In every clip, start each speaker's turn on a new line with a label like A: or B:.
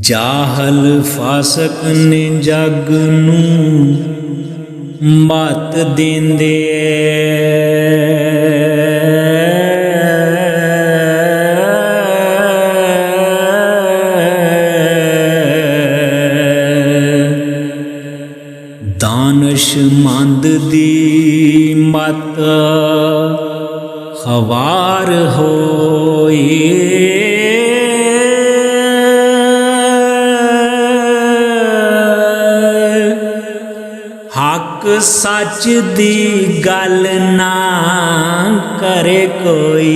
A: ਜਾਹਲ ਫਾਸਕ ਨੇ ਜਗ ਨੂੰ ਮਤ ਦੇਂਦੇ ਦਾਨਸ਼ਮੰਦ ਦੀ ਮਤ ਖਵਾਰ ਹੋਏ ਹੱਕ ਸੱਚ ਦੀ ਗੱਲ ਨਾ ਕਰੇ ਕੋਈ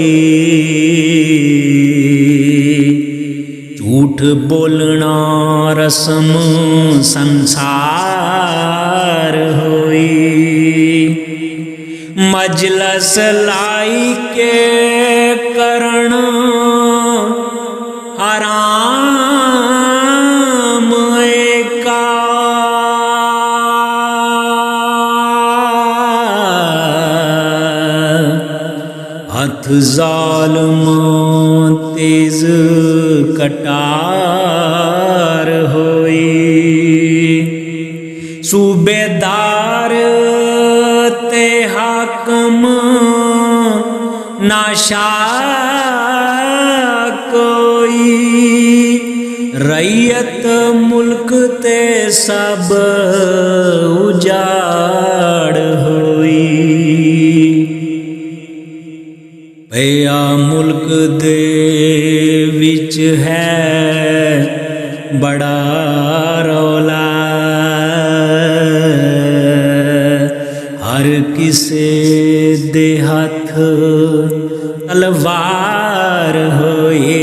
A: ਝੂਠ ਬੋਲਣਾ ਰਸਮ ਸੰਸਾਰ ਹੋਈ ਮਜਲਸ ਲਾਈ ਕੇ ਕਰਨ ਹਰਾਮ ਏਕਾ ਹੱਥ ਜ਼ਾਲਮਾਂ ਤੇਜ਼ ਕਟਾਰ ਹੋਈ ਸੂਬੇਦਾਰ ਤੇ ਹਾਕਮ ਨਾਸ਼ਾ ਕੋਈ ਰਈਅਤ ਮੁਲਕ ਤੇ ਸਭ ਉਜਾੜ ਹੋਈ ਭਇਆ ਮੁਲਕ ਦੇ ਵਿੱਚ ਹੈ ਬੜਾ ਰੌਲਾ ਹਰ ਕਿਸੇ ਦੇ ਹੱਥ ਤਲਵਾਰ ਹੋਏ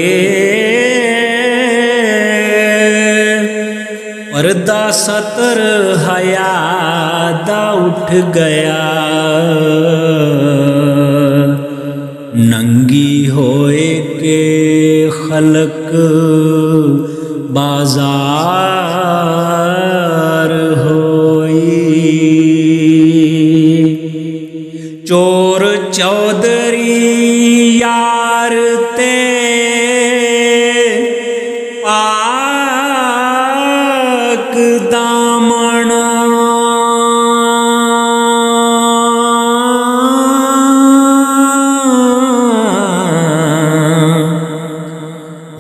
A: ਪਰਦਾ ਸਤਰ ਹਯਾ ਦਾ ਉੱਠ ਗਿਆ ਨੰਗੀ ਹੋਏ ਕੇ ਖਲਕ ਬਾਜ਼ਾਰ ਹੋਈ ਚੋਰ ਚੌਧਰੀ ਯਾਰ ਤੇ ਪਾਕ ਦਾਮਨ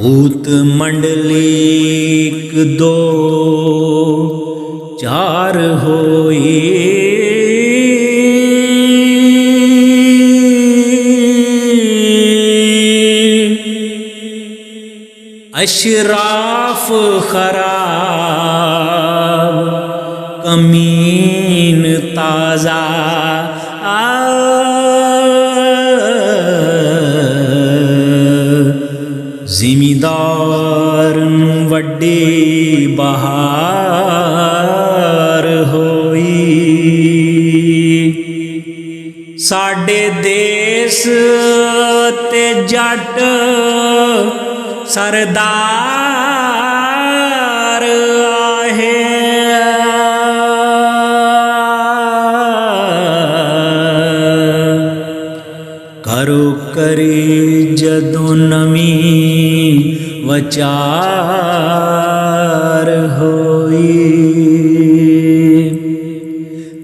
A: ਊਤ ਮੰਡਲੀ ਇੱਕ ਦੋ ਚਾਰ ਹੋਈ अशराफ खराब कमीन ताज़ा ਜ਼ਿਮੀਦਾਰ ਨੂੰ ਵੱਡੀ ਬਹਾਰ ਹੋਈ ਸਾਡੇ ਦੇਸ ਤੇ ਜੱਟ ਸਰਦਾਰ ਆਹੇ ਕਰੋ ਕਰੀ ਜਦੋਂ ਨਵੀਂ ਵਚਾਰ ਹੋਈ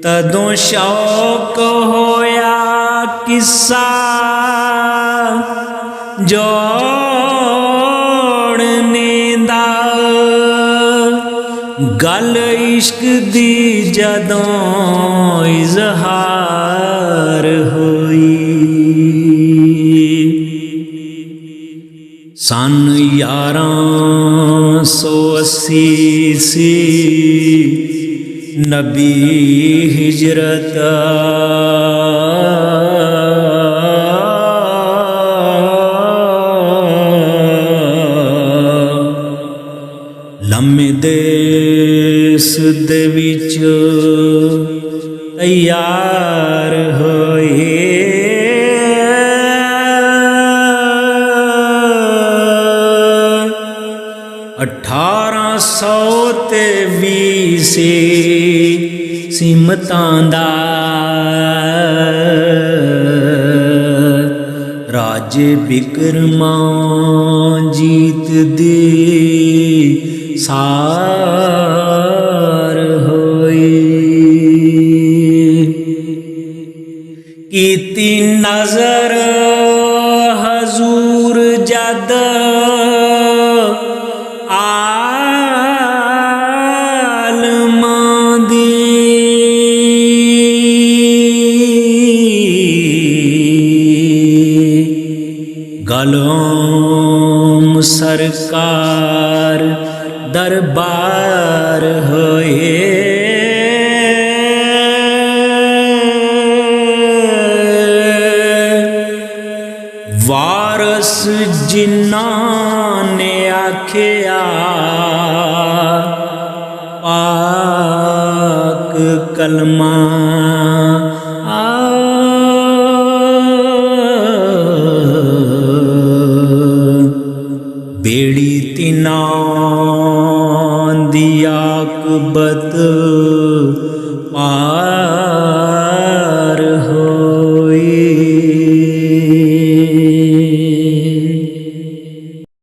A: ਤਦੋਂ ਸ਼ੌਕ ਹੋਇਆ ਕਿੱਸਾ ਜੋੜਨੇ ਦਾ ਗੱਲ ਇਸ਼ਕ ਦੀ ਜਦੋਂ ਇਜ਼ਹਾਰ ਹੋਈ ਸਨ 1180 ਸੀ ਨਬੀ ਹਿਜਰਤ ਲੰਮੇ ਦੇਸ ਦੇ ਵਿੱਚ ਤਿਆਰ ਹੋਏ 1820 ਸੀ ਸਿਮਤਾਂ ਦਾ ਜੇ ਬਿਕਰਮਾ ਜੀਤ ਦੇ ਸਾਰ ਹੋਏ। ਕੀਤੀ ਨਜ਼ਰ ਹਜ਼ੂਰ ਜਦ ਆਲਮਾਂ ਦੀ, ਗਲੋਂ ਸਰਕਾਰ ਦਰਬਾਰ ਹੋਏ। ਵਾਰਸ ਜਿਨ੍ਹਾਂ ਨੇ ਆਖਿਆ ਪਾਕ ਕਲਮਾ, ਬੇੜੀ ਤਿਨਾਂ ਦੀ ਆਕਬਤ ਪਾਰ ਹੋਈ।